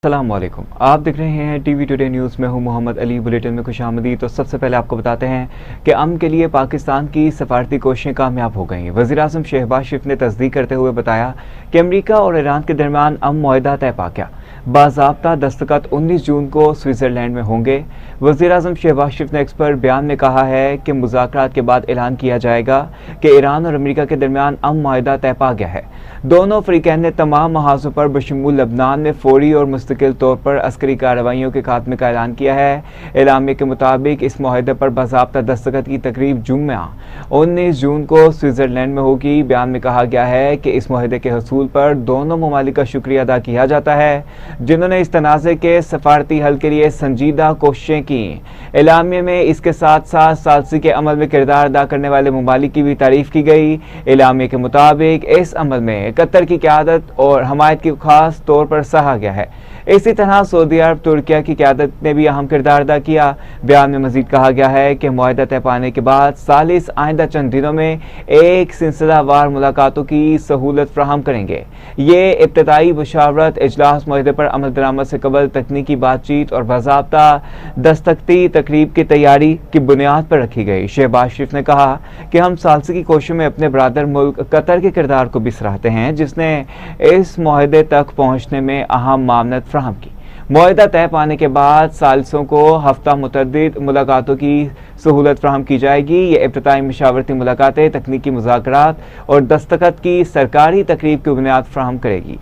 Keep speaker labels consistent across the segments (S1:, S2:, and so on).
S1: अस्सलामुअलैकुम। आप देख रहे हैं टीवी टुडे न्यूज़ में हूं मोहम्मद अली। बुलेटिन में खुशामदीद। तो सबसे पहले आपको बताते हैं कि अमन के लिए पाकिस्तान की सफारती कोशिशें कामयाब हो गईं। वज़ीर-ए-आज़म शहबाज शरीफ ने तस्दीक करते हुए बताया कि अमेरिका और ईरान के दरमियान अमन मुआहदा तय पा गया। बाज़ाब्ता दस्तखत 19 जून को स्विट्ज़रलैंड में होंगे। वज़ीर-ए-आज़म शहबाज शरीफ ने एक्स पर बयान में कहा है कि मुज़ाकरात के बाद ऐलान किया जाएगा कि ईरान और अमेरिका के दरमियान अमन मुआहदा तय पा गया है। दोनों फ़रीक़ैन ने तमाम महाज़ों पर बशमूल लबनान में फ़ौरी और मुस्तकिल तौर पर अस्करी कार्रवाइयों के खात्मे का ऐलान किया है। एलामिया के मुताबिक इस मुआहदे पर बाज़ाब्ता दस्तखत की तकरीब जुम्मा 19 जून को स्विट्ज़रलैंड में होगी। बयान में कहा गया है कि इस मुआहदे के हसूल पर दोनों ममालिक का शुक्रिया अदा किया जाता है, जिन्होंने इस तनाज़े के सफारती हल के लिए संजीदा कोशिशें की। एलामिया में इसके साथ साथ सालसी के अमल में किरदार अदा करने वाले ममालिक की भी तारीफ की गई। एलामिया के मुताबिक इस अमल में कतर की क़यादत और हमायत की खास तौर पर सराहा गया है। इसी तरह सऊदी अरब तुर्किया की क़यादत ने भी अहम किरदार अदा किया। बयान में मजीद कहा गया है कि मुआहदा तय पाने के बाद सालिस आइंदा चंद दिनों में एक सिलसिलावार मुलाकातों की सहूलत फराहम करेंगे। ये इब्तदाई मुशावरत इजलास मुआहदे पर अमल दरामद से कबल तकनीकी बातचीत और बाज़ाब्ता दस्तखती तकरीब की तैयारी की बुनियाद पर रखी गई। शहबाज शरीफ ने कहा कि हम सालसी की कोशिशों में अपने बरादर मुल्क कतर के किरदार को भी सराहते हैं, जिसने इस मुआहदे तक पहुँचने में अहम मामनत फराहम की। मुआहदा तय पाने के बाद सालिसों को हफ्ता मुतअद्दिद मुलाकातों की सहूलत फराहम की जाएगी। ये इब्तिदाई मशावरती मुलाकातें तकनीकी मुज़ाकरात और दस्तखत की सरकारी तकरीब की बुनियाद फराहम करेगी।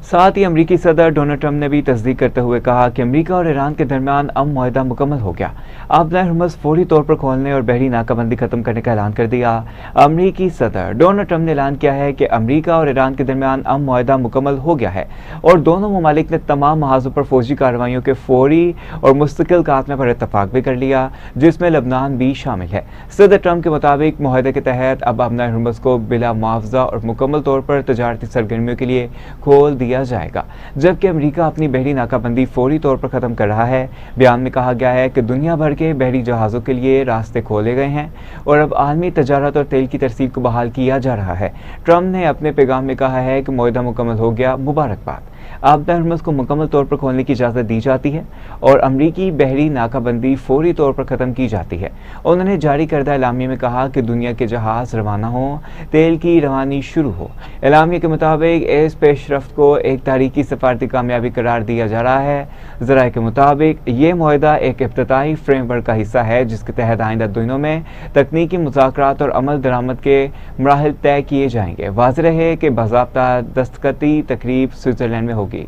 S1: साथ ही अमरीकी सदर डोनाल्ड ट्रंप ने भी तस्दीक करते हुए कहा कि अमरीका और ईरान के दरमियान अमन मुआहदा मुकम्मल हो गया। आपने हुर्मुज़ फौरी तौर पर खोलने और बहरी नाकाबंदी खत्म करने का ऐलान कर दिया। अमरीकी सदर डोनाल्ड ट्रंप ने ऐलान किया है कि अमरीका और ईरान के दरमियान अमन मुआहदा मुकम्मल हो गया है और दोनों ममालिक ने तमाम महाजों पर फौजी कार्रवाइयों के फौरी और मुस्तकिल खात्मे पर इत्तफाक भी कर लिया, जिसमें लबनान भी शामिल है। सदर ट्रंप के मुताबिक मुआहदे के तहत अब अपना हुर्मुज़ को बिला मुआवजा और मुकम्मल तौर पर तजारती सरगर्मियों के लिए खोल दिया जाएगा, जबकि अमेरिका अपनी बहरी नाकाबंदी फौरी तौर पर खत्म कर रहा है। बयान में कहा गया है कि दुनिया भर के बहरी जहाज़ों के लिए रास्ते खोले गए हैं और अब आलमी तजारत और तेल की तरसील को बहाल किया जा रहा है। ट्रंप ने अपने पैगाम में कहा है कि मुआहदा मुकम्मल हो गया, मुबारकबाद। अब हुर्मुज़ को मुकम्मल तौर पर खोलने की इजाज़त दी जाती है और अमरीकी बहरी नाकाबंदी फौरी तौर पर ख़त्म की जाती है। उन्होंने जारी करदा एलामिया में कहा कि दुनिया के जहाज़ रवाना हों, तेल की रवानी शुरू हो। एलामिया के मुताबिक इस पेशरफ्त को एक तारीखी सफारती कामयाबी करार दिया जा रहा है। ज़राए के मुताबिक ये मुआहदा एक इब्तिदाई फ्रेमवर्क का हिस्सा है, जिसके तहत आइंदा दिनों में तकनीकी मुज़ाकरात और अमल दरामद के मराहिल तय किए जाएंगे। वाज़ेह रहे कि बाज़ाब्ता दस्तखती तकरीब स्विट्ज़रलैंड में होगी।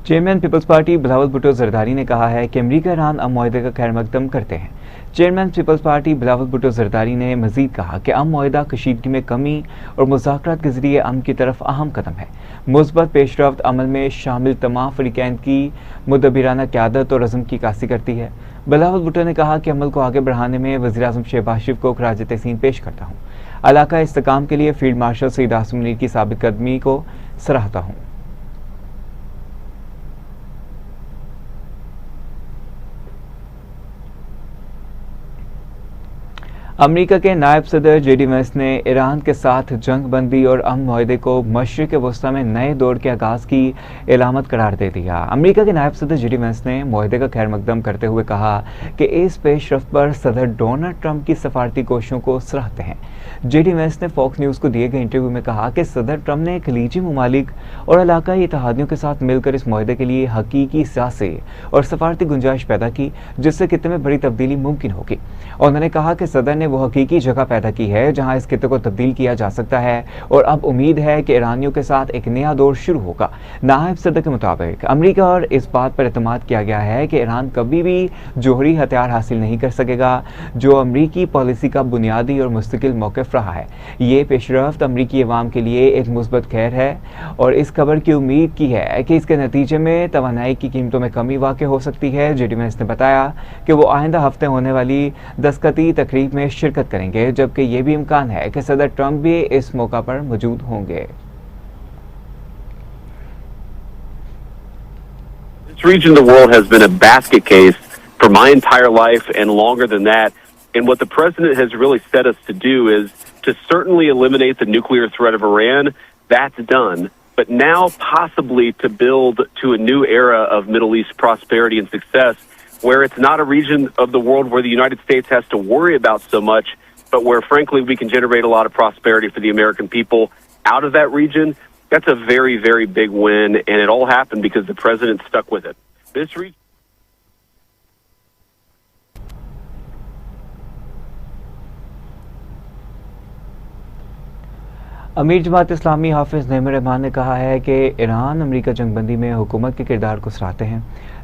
S1: चेयरमैन पीपल्स पार्टी बिलावल भुट्टो जरदारी ने कहा है कि अमरीका ईरान अमन मुआहदे का खैर मकदम करते हैं। चेयरमैन पीपल्स पार्टी बिलावल भुट्टो जरदारी ने मजीद कहा कि अमन मुआहदा कशीदगी में कमी और मुज़ाकरात के जरिए अमन की तरफ अहम कदम है। मुस्बत पेशरफ्त अमल में शामिल तमाम फ़रीक़ैन की मुदब्बिराना क़यादत और अज़्म की अक्कासी करती है। बिलावल भुट्टो ने कहा कि अमल को आगे बढ़ाने में वज़ीर-ए-आज़म शहबाज शरीफ को खराज तहसीन पेश करता हूँ। इलाका इस्तेकाम के लिए फील्ड मार्शल सईद आसिम मुनीर की साबित कदमी को सराहता हूँ। अमेरिका के नायब सदर जेडी वेंस ने ईरान के साथ जंग बंदी और अमन मुआहदे को मशरिक़ वस्ता में नए दौर के आगाज़ की इलामत करार दे दिया। अमेरिका के नायब सदर जेडी वेंस ने मुआहदे का खैर मकदम करते हुए कहा कि इस पेशरफ्त पर सदर डोनाल्ड ट्रंप की सफारती कोशिशों को सराहते हैं। जेडी वेंस ने फॉक्स न्यूज़ को दिए गए इंटरव्यू में कहा कि सदर ट्रंप ने खलीजी ममालिक और इलाकाई इत्तेहादियों के साथ मिलकर इस मुआहदे के लिए हकीकी सियासी और सफारती गुंजाइश पैदा की, जिससे खित्ते में बड़ी तब्दीली मुमकिन होगी। उन्होंने कहा कि सदर ने वो हकीकी जगह पैदा की है जहां इस खित्ते को तब्दील किया जा सकता है और अब उम्मीद है कि ईरानियों के साथ एक नया दौर शुरू होगा। नायब सदर के मुताबिक अमेरिका और इस बात पर एतमाद किया गया है कि ईरान कभी भी जोहरी हथियार हासिल नहीं कर सकेगा, जो अमेरिकी पॉलिसी का बुनियादी और मुस्तकिल मौक़िफ़ मौक़िफ़ रहा है। ये पेशरफ्त अमरीकी अवाम के लिए एक मुस्बत खैर है और इस खबर की उम्मीद की है कि इसके नतीजे में तवानाई की कीमतों में कमी वाक़ हो सकती है। जेडी वेंस ने बताया कि वो आइंदा हफ्ते होने वाली दस्तखती तकरीब में शिरकत करेंगे, जबकि ये भी इम्कान है कि सदर ट्रंप भी इस मौका पर मौजूद होंगे।
S2: This region of the world has been a basket case for my entire life and longer than that. And what the president has really set us to do is to certainly eliminate the nuclear threat of Iran. That's done. But now possibly to build to a new era of Middle East prosperity and success, where it's not a region of the world where the United States has to worry about so much, but where frankly we can generate a lot of prosperity for the American people out of that region. That's a very, very big win, and it all happened because the president stuck with it. This region.
S1: अमीर जमात इस्लामी हाफिज़ नईमुर रहमान ने कहा है कि Iran अमरीका जंगबंदी में हुकूमत के किरदार को सराहते हैं,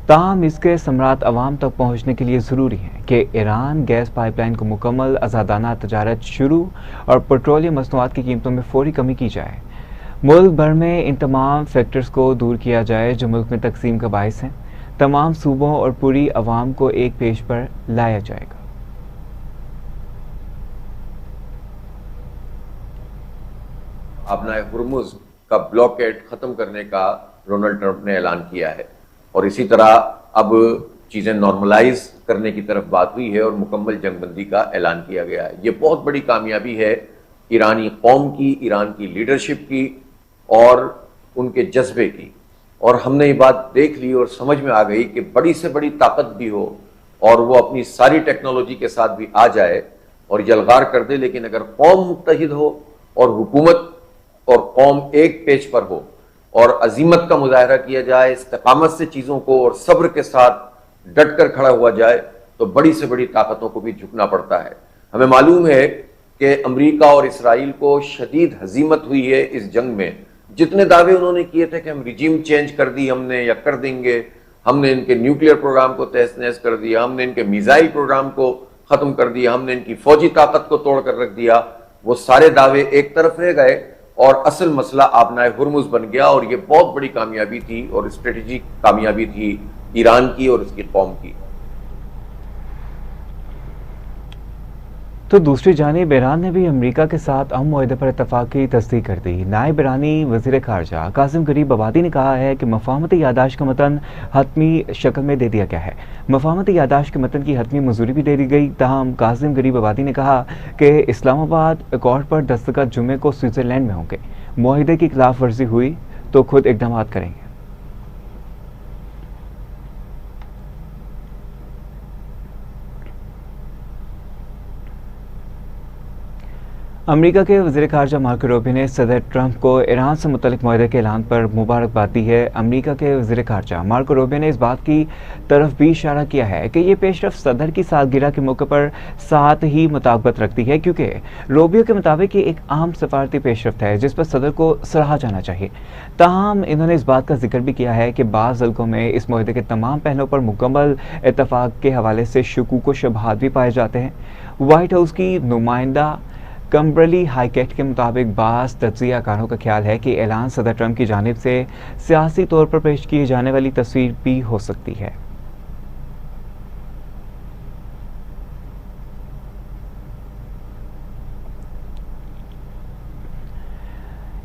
S1: ताहम इसके समरात अवाम तक पहुँचने के लिए ज़रूरी है कि ईरान गैस पाइपलाइन को मुकम्मल आज़ादाना तजारत शुरू और पेट्रोलियम मसनूआत की कीमतों में फौरी कमी की जाए। मुल्क भर में इन तमाम फैक्टर्स को दूर किया जाए जो मुल्क में तकसीम का बायस हैं। तमाम सूबों और पूरी अवाम को एक पेज पर लाया जाएगा।
S3: अपना हुर्मुज़ का ब्लॉकेड ख़त्म करने का डोनाल्ड ट्रंप ने ऐलान किया है और इसी तरह अब चीज़ें नॉर्मलाइज करने की तरफ बात हुई है और मुकम्मल जंगबंदी का ऐलान किया गया है। ये बहुत बड़ी कामयाबी है ईरानी कौम की, ईरान की लीडरशिप की और उनके जज्बे की। और हमने ये बात देख ली और समझ में आ गई कि बड़ी से बड़ी ताकत भी हो और वो अपनी सारी टेक्नोलॉजी के साथ भी आ जाए और यलगार कर दे, लेकिन अगर कौम मुत्तहिद हो और हुकूमत और कौम एक पेज पर हो और अजीमत का मुजाहरा किया जाए, इस्तिकामत से चीज़ों को और सब्र के साथ डट कर खड़ा हुआ जाए, तो बड़ी से बड़ी ताकतों को भी झुकना पड़ता है। हमें मालूम है कि अमेरिका और इसराइल को शदीद हजीमत हुई है इस जंग में। जितने दावे उन्होंने किए थे कि हम रिजीम चेंज कर दी हमने या कर देंगे, हमने इनके न्यूक्लियर प्रोग्राम को तहस नहस कर दिया, हमने इनके मिसाइल प्रोग्राम को ख़त्म कर दिया, हमने इनकी फौजी ताकत को तोड़ कर रख दिया, वो सारे दावे एक तरफ रह गए और असल मसला आबनाए हुर्मुज़ बन गया। और ये बहुत बड़ी कामयाबी थी और स्ट्रेटेजिक कामयाबी थी ईरान की और उसकी कौम की।
S1: तो दूसरी जानिब ईरान ने भी अमेरिका के साथ अहम मुआहदे पर इत्तफाक की तस्दीक कर दी। नायब ईरानी वज़ीर ख़ारजा कासिम गरीब आबादी ने कहा है कि मफ़ाहमती यादाश्त का मतन हतमी शक्ल में दे दिया गया है। मफ़ाहमती यादाश्त के मतन की हतमी मंजूरी भी दे दी गई। ताहम कासिम गरीब आबादी ने कहा कि इस्लामाबाद अकॉर्ड पर दस्तखत जुमे को स्विट्ज़रलैंड में होंगे। मुआहदे की खिलाफ वर्जी हुई तो खुद इक़दाम करेंगे। अमेरिका के वज़ीर ख़ारजा मार्को रूबियो ने सदर ट्रंप को ईरान से मुतल्लिक़ मुआहदे के ऐलान पर मुबारकबाद दी है। अमेरिका के वज़ीर ख़ारजा मार्को रूबियो ने इस बात की तरफ भी इशारा किया है कि ये पेशरफ सदर की सालगिरह के मौके पर साथ ही मुताबिकत रखती है, क्योंकि रूबियो के मुताबिक ये एक अहम सफारती पेशरफ है जिस पर सदर को सराहा जाना चाहिए। ताहम इन्होंने इस बात का जिक्र भी किया है कि बाज़ हल्कों में इस मुआहदे के तमाम पहलुओं पर मुकम्मल इत्तफाक के हवाले से शकूक व शुबहात भी पाए जाते हैं। वाइट हाउस की नुमाइंदा कम्बरली हाईकैट के मुताबिक बाज़ तज्ज़ियाकारों का ख्याल है कि ऐलान सदर ट्रंप की जानिब से सियासी तौर पर पेश की जाने वाली तस्वीर भी हो सकती है।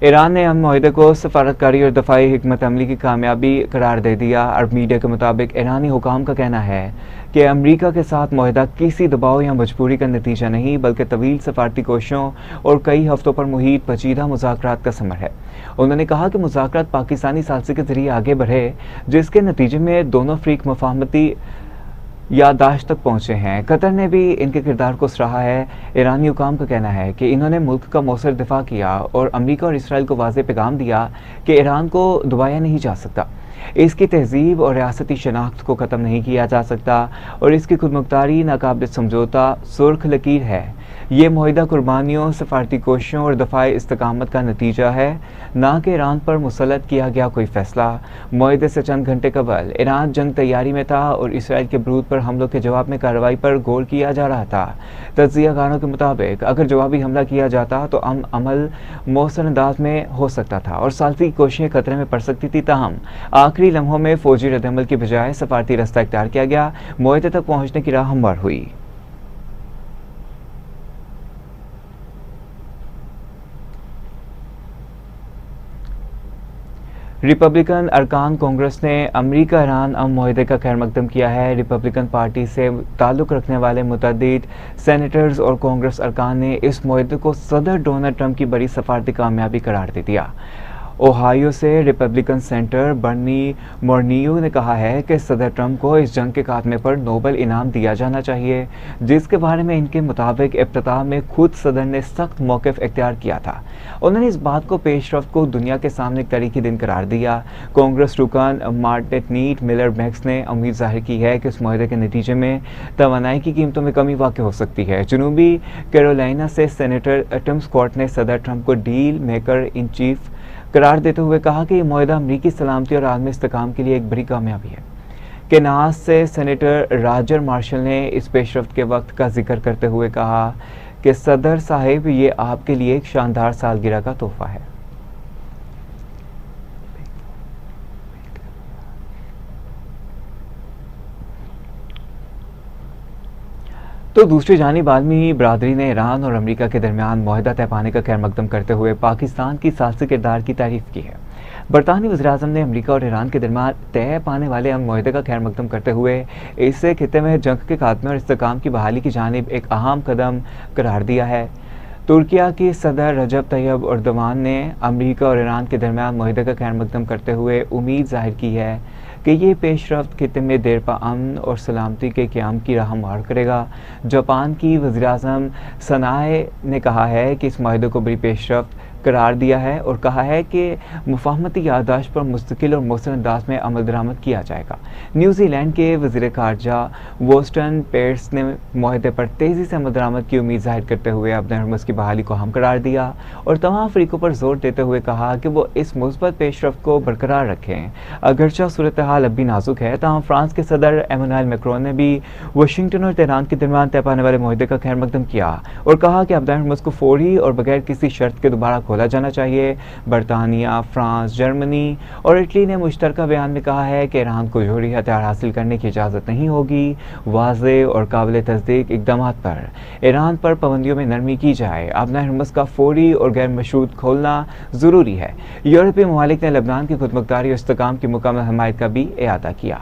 S1: ईरान ने अहम मुआहदे को सफारतकारी और दफाई हिकमत अमली की कामयाबी करार दे दिया। अरब मीडिया के मुताबिक ईरानी हुकाम का कहना है कि अमेरिका के साथ मुआहदा किसी दबाव या मजबूरी का नतीजा नहीं, बल्कि तवील सफारती कोशिशों और कई हफ्तों पर मुहित पेचीदा मुज़ाकरात का समर है। उन्होंने कहा कि मुज़ाकरात पाकिस्तानी सालसी के जरिए आगे बढ़े, जिसके नतीजे में दोनों फ़रीक मफाहमती यादाश्त तक पहुँचे हैं। कतर ने भी इनके किरदार को सराहा है। ईरानी हुकाम का कहना है कि इन्होंने मुल्क का मौसर दिफा किया और अमेरिका और इसराइल को वाज़ेह पैगाम दिया कि ईरान को दबाया नहीं जा सकता, इसकी तहजीब और रियासती शनाख्त को ख़त्म नहीं किया जा सकता और इसकी खुदमुख्तारी नाकाबिल समझौता सुर्ख लकीर है ये मुआहिदा कुर्बानियों, सफारती कोशिशों और दफाई इस्तकामत का नतीजा है, ना कि ईरान पर मुसल्लत किया गया कोई फैसला। मुआहिदे से चंद घंटे कबल ईरान जंग तैयारी में था और इसराइल के बरूद पर हमलों के जवाब में कार्रवाई पर गौर किया जा रहा था। तज्जियाकारों के मुताबिक अगर जवाबी हमला किया जाता तो अमल मौसर अंदाज में हो सकता था और सालती कोशिशें खतरे में पड़ सकती थी। ताहम आखिरी लम्हों में फौजी रद्दअमल की बजाय सफारती रास्ता इख्तियार किया गया, मुआहिदे तक पहुंचने की राह हमवार हुई। रिपब्लिकन अरकान कांग्रेस ने अमेरिका ईरान अमन मुआहिदे का खैर मकदम किया है। रिपब्लिकन पार्टी से ताल्लुक़ रखने वाले मुतअद्दिद सेनेटर्स और कांग्रेस अरकान ने इस मुआहिदे को सदर डोनाल्ड ट्रंप की बड़ी सफारती कामयाबी करार दे दिया। ओहायो से रिपब्लिकन सेनेटर बर्नी मोर्नियो ने कहा है कि सदर ट्रंप को इस जंग के खात्मे पर नोबेल इनाम दिया जाना चाहिए, जिसके बारे में इनके मुताबिक इब्तिदा में खुद सदर ने सख्त मौक़िफ़ इख्तियार किया था। उन्होंने इस बात को पेशरफ्त को दुनिया के सामने एक तारीखी दिन करार दिया। कांग्रेस रुकन मार्टिनेट मिलर मैक्स ने उम्मीद जाहिर की है कि इस मुआहिदे के नतीजे में तवानाई की कीमतों में कमी वाक़ हो सकती है। जनूबी कैरोलिना से सेनेटर टिम स्कॉट ने सदर ट्रंप को डील मेकर इन चीफ करार देते हुए कहा कि यह मुआहिदा अमरीकी सलामती और आलमी इस्तेहकाम के लिए एक बड़ी कामयाबी है। केनास से सेनेटर रॉजर मार्शल ने इस पेशरफ्त के वक्त का जिक्र करते हुए कहा कि सदर साहिब, ये आपके लिए एक शानदार सालगिरह का तोहफा है। तो दूसरी जानिब आलमी बरादरी ने ईरान और अमेरिका के दरमियान मुआहिदा तय पाने का खैर मकदम करते हुए पाकिस्तान की साहसी किरदार की तारीफ की है। बरतानी वज़ीर-ए-आज़म ने अमेरिका और ईरान के दरमियान तय पाने वाले अमन मुआहिदे का खैर मकदम करते हुए इसे खित्ते में जंग के खात्मे और इस्तेहकाम की बहाली की जानिब एक अहम कदम करार दिया है। तुर्किया के सदर रजब तैयब एर्दोगान ने अमेरिका और ईरान के दरमियान मुआहिदे का खैर मकदम करते हुए उम्मीद जाहिर की है कि ये पेशरफ्त खित्ते में देरपा अमन और सलामती के क़याम की राह हमवार करेगा। जापान की वज़ीर-ए-आज़म सनाए ने कहा है कि इस मुआहिदे को बड़ी पेशरफ्त करार दिया है और कहा है कि मुफाहमती याददाश्त पर मुस्तकिल और मौसर अंदाज में अमल दरामद किया जाएगा। न्यूजीलैंड के वज़ीर ख़ारजा वोस्टन पेर्स ने मुआहिदे पर तेज़ी से अमल दरामद की उम्मीद जाहिर करते हुए अपने हरमस की बहाली को अहम करार दिया और तमाम फ़रीक़ों पर जोर देते हुए कहा कि वो इस मुस्बत पेशरफ्त को बरकरार रखें। अगरचा सूरत हाल अब भी नाजुक है, ताहम फ्रांस के सदर एमानुएल मैक्रोन ने भी वाशिंगटन और तेहरान के दरमियान तय पाने वाले मुआहिदे का खैर मकदम किया और कहा कि अपने हरमस को फौरी और बगैर किसी शर्त के दोबारा खोला जाना चाहिए। बरतानिया, फ्रांस, जर्मनी और इटली ने मुश्तरका बयान में कहा है कि ईरान को जोहरी हथियार हासिल करने की इजाज़त नहीं होगी। वाज़े और काबिल तस्दीक इक़दामात पर ईरान पर पाबंदियों में नरमी की जाए। अपना हरमस का फौरी और गैर मशरूत खोलना ज़रूरी है। यूरोपीय ममालिक ने लबनान की खुदमुख्तारी और इस्तेहकाम की मुकम्मल हमायत का भी इआदा किया।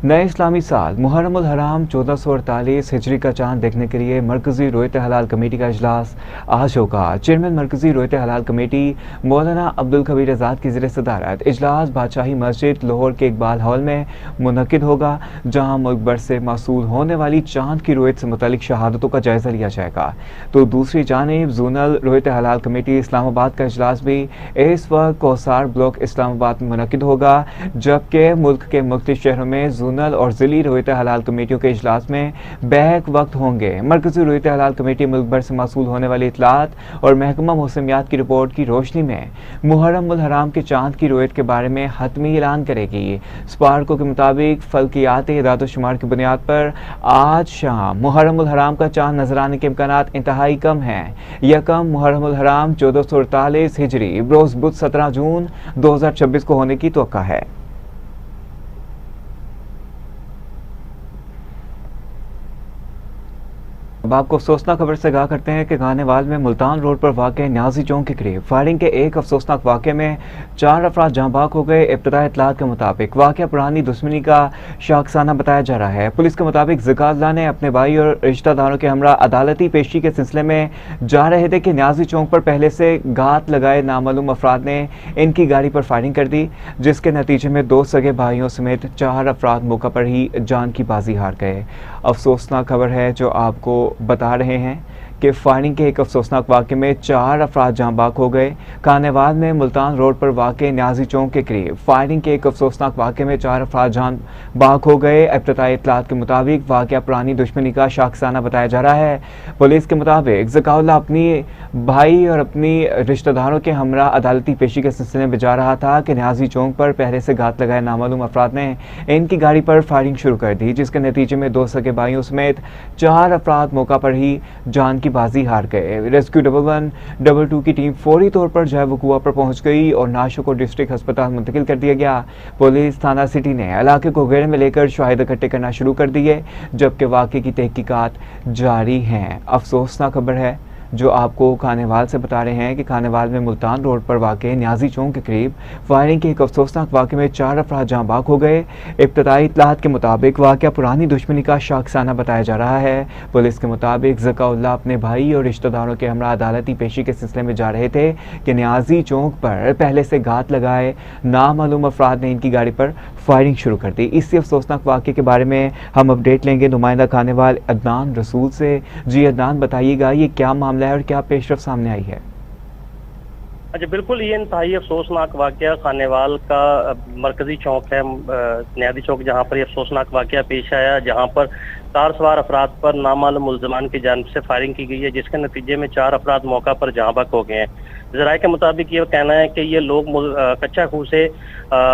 S1: नए इस्लामी साल मुहर्रम उल हराम 1448 हिजरी का चांद देखने के लिए मरकज़ी रोयत हलाल कमेटी का इजलास आज होगा। चेयरमैन मरकज़ी रोयत हलाल कमेटी मौलाना अब्दुल कबीर आज़ाद की ज़ेर सदारत इजलास बादशाही मस्जिद लाहौर के इकबाल हॉल में मुनक़िद होगा, जहाँ मुल्क भर से मौसूल होने वाली चांद की रोयत से मुतालिक शहादतों का जायज़ा लिया जाएगा। तो दूसरी जानिब ज़ोनल रोयत हलाल कमेटी इस्लामाबाद का इजलास भी इस वक्त कौसार ब्लॉक इस्लामाबाद में मुनक़िद होगा, जबकि मुल्क के मुख्तलिफ शहरों में ज़ोनल और ज़िली रोयत हलाल कमेटियों के इजलास में बैक वक्त होंगे। मरकज़ी रोयत हलाल कमेटी मुल्क भर से मौसूल होने वाली इतलात और महकमा मौसमियात की रिपोर्ट की रोशनी में मुहर्रम उल हराम के चांद की रोयत के बारे में हतमी ऐलान करेगी। स्पार्को के मुताबिक फल्कियाती इदाद शुमार की बुनियाद पर आज शाम मुहर्रम उल हराम का चांद नजर आने के इम्कानात इंतहाई कम हैं। यकम मुहर्रम उल हराम 1448 हिजरी बरोज़ बुध 17 जून 2026 को होने की तवक्का है। अब आपको अफसोसनाक खबर से आगाह करते हैं कि गानेवाल में मुल्तान रोड पर वाक़ न्याजी चौक के करीब फायरिंग के एक अफसोसनाक वाक़े में 4 अफराद जाँ बाग हो गए। इब्तदाई इत्तलात के मुताबिक वाक़या पुरानी दुश्मनी का शाखसाना बताया जा रहा है। पुलिस के मुताबिक ज़िकातल्लाह ने अपने भाई और रिश्तेदारों के हमरा अदालती पेशी के सिलसिले में जा रहे थे कि न्याजी चौक पर पहले से गात लगाए नामालूम अफराद ने इनकी गाड़ी पर फायरिंग कर दी, जिसके नतीजे में 2 सगे भाइयों समेत 4 अफराद मौका पर ही जान की बाजी हार गए। अफसोसनाक खबर है जो आपको बता रहे हैं कि फायरिंग के एक अफसोसनाक वाक़े में 4 अफराद जाँ बाक हो गए। खानेवाल में मुल्तान रोड पर वाक़े न्याजी चौक के करीब फायरिंग के एक अफसोसनाक वाक़े में 4 अफराद जाँ बाक हो गए। इब्तदाई इत्तलात के मुताबिक वाक़या पुरानी दुश्मनी का शाखसाना बताया जा रहा है। पुलिस के मुताबिक ज़काउल्लाह अपनी भाई और अपनी रिश्तेदारों के हमरा अदालती पेशी के सिलसिले में जा रहा था कि न्याजी चौक पर पहले से घात लगाए नामालूम अफराद ने इनकी गाड़ी पर फायरिंग शुरू कर दी, जिसके नतीजे में 2 सगे भाइयों समेत 4 अफराद मौका पर ही जान की बाजी हार गए। रेस्क्यू 11-2 की टीम फौरी तौर पर जय वकुआ पर पहुंच गई और नाशों को डिस्ट्रिक्ट अस्पताल मुंतकिल कर दिया गया। पुलिस थाना सिटी ने इलाके को घेरे में लेकर शाहिद इकट्ठे करना शुरू कर दिए, जबकि वाक़े की तहकीकात जारी हैं। अफसोसनाक खबर है जो आपको खानेवाल से बता रहे हैं कि खानेवाल में मुल्तान रोड पर वाक़े न्याजी चौक के करीब फायरिंग के एक अफसोसनाक वाक़े में 4 अफराद जाँ बाक हो गए। इब्तदाई इत्तलात के मुताबिक वाक़या पुरानी दुश्मनी का शाखसाना बताया जा रहा है। पुलिस के मुताबिक ज़काउल्लाह अपने भाई और रिश्तेदारों के हमरा अदालती पेशी के सिलसिले में जा रहे थे कि न्याजी चौक पर पहले से घात लगाए नामालूम अफराद ने इनकी गाड़ी पर फायरिंग शुरू कर दी। इसी अफसोसनाक वाक़े के बारे में हम अपडेट लेंगे नुमाइंदा खानेवाल अदनान रसूल से। जी अदनान, बताइएगा ये क्या मामला है और क्या पेशरफ सामने आई है?
S4: अच्छा, बिल्कुल ये इंतहाई अफसोसनाक वाक़या खानेवाल का मरकजी चौक है, न्याजी चौक, जहाँ पर ये अफसोसनाक वाक़या पेश आया, जहाँ पर कार सवार अफराद पर नामालूम मुल्ज़मान की जानिब से फायरिंग की गई है, जिसके नतीजे में 4 अफराद मौका पर जहाँ बक हो गए हैं। ज़राए के मुताबिक ये कहना है कि ये लोग कच्चा खूह से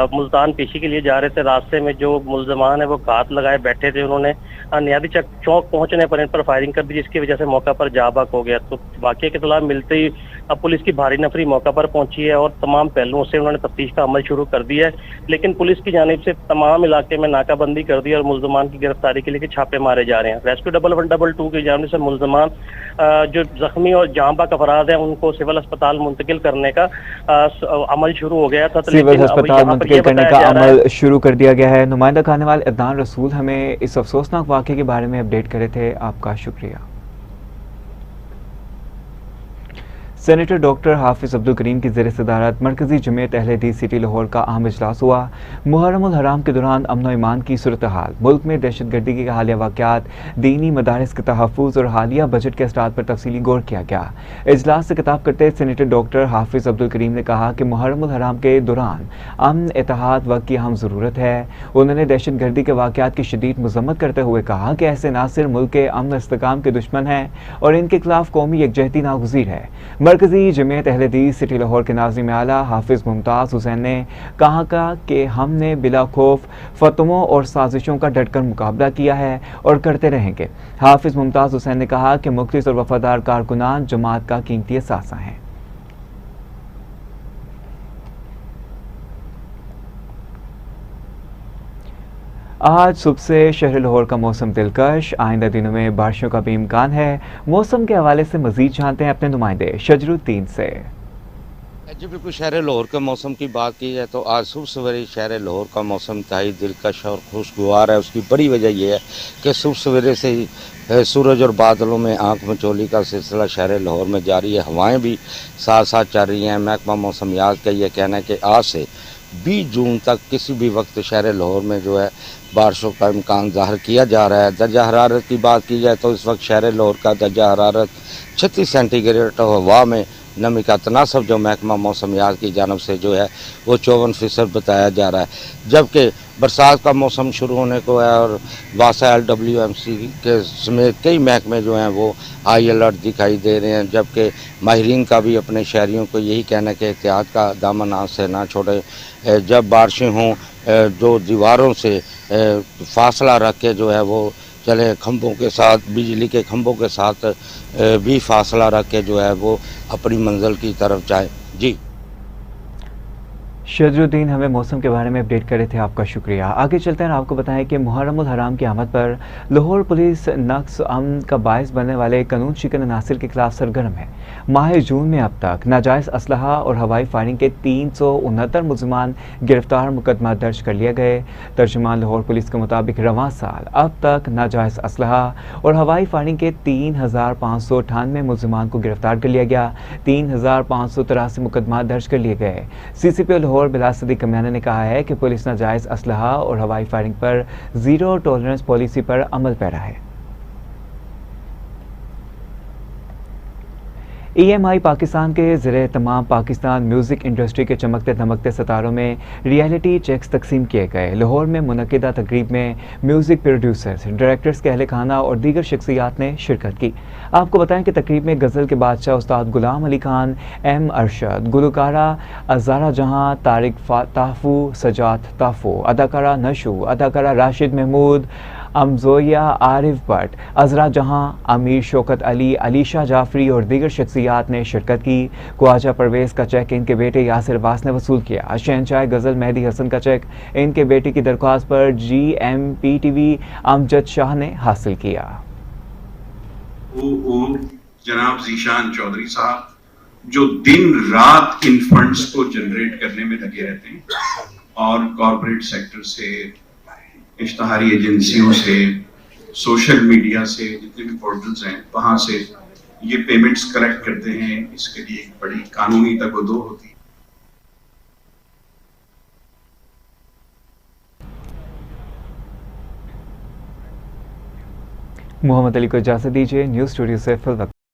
S4: मुल्तान पेशी के लिए जा रहे थे। रास्ते में जो मुल्ज़मान है वो घात लगाए बैठे थे, उन्होंने न्याजी चौक पहुंचने पर इन पर फायरिंग कर दी, जिसकी वजह से मौका पर जहाँ बक हो गया। तो वाक़े के इत्तला मिलते ही अब पुलिस की भारी नफरी मौका पर पहुंची है और तमाम पहलुओं से उन्होंने तफ्तीश का अमल शुरू कर दिया है, लेकिन पुलिस की जानिब से तमाम इलाके में नाकाबंदी कर दी और मुल्ज़मान की गिरफ्तारी के लिए छापे मारे जा रहे हैं। रेस्क्यू 11-2 की जानिब से मुल्ज़मान जो जख्मी और जाँ बाक अफराद हैं उनको सिविल अस्पताल मुंतकिल करने का अमल शुरू हो गया था।
S1: सिविल अस्पताल मुंतकिल करने का अमल शुरू कर दिया गया है। नुमाइंदा खानेवाल अदनान रसूल हमें इस अफसोसनाक वाक़े के बारे में अपडेट करे थे, आपका शुक्रिया। सेनेटर डॉक्टर हाफिज़ अब्दुल करीम की ज़ेर सदारत मरकज़ी जमीयत अहले हदीस सिटी लाहौर का अहम इजलास हुआ। मुहर्रमुल हराम के दौरान अमन व ईमान की सूरत हाल, मुल्क में दहशत गर्दी के हालिया वाक़यात, दीनी मदारिस के तहफ़्फ़ुज़ और हालिया बजट के असरात पर तफसीली गौर किया गया। इजलास से खिताब करते सेनेटर डॉक्टर हाफिज़ अब्दुल करीम ने कहा कि मुहर्रमुल हराम के दौरान अमन इत्तेहाद वक्त की अहम ज़रूरत है। उन्होंने दहशत गर्दी के वाक़यात की शदीद मज़म्मत करते हुए कहा कि ऐसे नासिर मुल्क के अमन इस्तेकाम के दुश्मन हैं और इनके खिलाफ कौमी यकजहती नागुज़ीर है। मरकज़ी जमीयत अहले हदीस सिटी लाहौर के नाज़िम आला हाफिज़ मुमताज़ हुसैन ने कहा कि हमने बिला खौफ फतवों और साजिशों का डटकर मुकाबला किया है और करते रहेंगे। हाफिज़ मुमताज़ हुसैन ने कहा कि मुखलिस और वफादार कारकुनान जमात का कीमती असासा हैं। आज सुबह से शहर लाहौर का मौसम दिलकश, आइंदा दिनों में बारिशों का भी इम्कान है। मौसम के हवाले से मजीद जानते हैं अपने नुमाइंदे शजरुद्दीन से।
S5: जी बिल्कुल, शहर लाहौर के मौसम की बात की जाए तो आज सुबह सवेरे शहर लाहौर का मौसम इंतहाई दिलकश और खुशगवार है। उसकी बड़ी वजह यह है कि सुबह सवेरे से ही सूरज और बादलों में आंख मचोली का सिलसिला शहर लाहौर में जारी है। हवाएं भी साथ साथ चल रही हैं। महकमा मौसमियात का यह कहना है कि आज से 20 जून तक किसी भी वक्त शहर लाहौर में जो है बारिशों का इम्कान ज़ाहिर किया जा रहा है। दर्जा हरारत की बात की जाए तो इस वक्त शहर लाहौर का दर्जा हरारत 36 सेंटीग्रेड और हवा में नमी का तनासब जो महकमा मौसमियात की जानब से जो है वो 54% बताया जा रहा है। जबकि बरसात का मौसम शुरू होने को है और वासा LWMC के समेत कई महकमे जो हैं वो हाई अलर्ट दिखाई दे रहे हैं। जबकि माहिरीन का भी अपने शहरियों को यही कहना है कि एहतियात का दामन हाथ से ना छोड़े। जब बारिशें हों जो दीवारों से फासला रख के जो है वो चले, खंभों के साथ, बिजली के खंभों के साथ भी फासला रख के जो है वो अपनी मंजिल की तरफ जाए। जी
S1: शजरुद्दीन हमें मौसम के बारे में अपडेट कर रहे थे, आपका शुक्रिया। आगे चलते हैं, आपको बताएं कि मुहर्रमुल हराम की आमद पर लाहौर पुलिस नक्स अमन का बायस बनने वाले कानून शिकन अनासिर के खिलाफ सरगर्म है। माह जून में अब तक नाजायज़ असलहा और हवाई फायरिंग के 369 मुलजमान गिरफ्तार, मुकदमा दर्ज कर लिया गए। तर्जुमान लाहौर पुलिस के मुताबिक रवां साल अब तक नाजायज़ असलहा और हवाई फायरिंग के 3598 मुलजमान को गिरफ्तार कर लिया गया। 3583 मुकदमा दर्ज कर लिए गए। CCP लाहौर बिलाल सदीक कमियाना ने कहा है कि पुलिस नाजायज़ असलहा और हवाई फायरिंग पर ज़ीरो टॉलरेंस पॉलिसी पर अमल पैरा है। EMI पाकिस्तान के ज़रिए तमाम पाकिस्तान म्यूज़िक इंडस्ट्री के चमकते धमकते सितारों में रियलिटी चेक्स तकसीम किए गए। लाहौर में मुनक़िदा तकरीब में म्यूज़िक प्रोड्यूसर्स, डायरेक्टर्स के अहले खाना और दीगर शख्सियात ने शिरकत की। आपको बताएं कि तकरीब में गज़ल के बादशाह उस्ताद गुलाम अली खान, M अरशद, गुलकारा अज़ारा जहां, तारिक ताहफू, सजाद ताहफू, अदाकारा नशू, अदाकारा राशिद महमूद, अमजोया, आरिफ भट्ट, अजरा जहां, अमीर शौकत अली, अलीशा जाफरी और दीगर शख्सियात ने शिरकत की। ख्वाजा परवेज़ का चेक इनके बेटे यासिर अब्बास ने वसूल किया। शहंशाह गज़ल मेहदी हसन का चेक इनके बेटे की दरख्वास्त पर GMPTV अमजद शाह ने हासिल किया।
S6: जनाब जीशान चौधरी साहब जो दिन रात इन फंड्स को जनरेट करने में लगे रहते हैं और कॉर्पोरेट सेक्टर से, इश्तहारी एजेंसियों से, सोशल मीडिया से, जितने भी पोर्टल्स हैं वहां से ये पेमेंट्स कलेक्ट करते हैं। इसके लिए एक बड़ी कानूनी तगोदो होती है।
S1: मोहम्मद अली को इजाज़त दीजिए। न्यूज़ स्टूडियो से फिल वक्त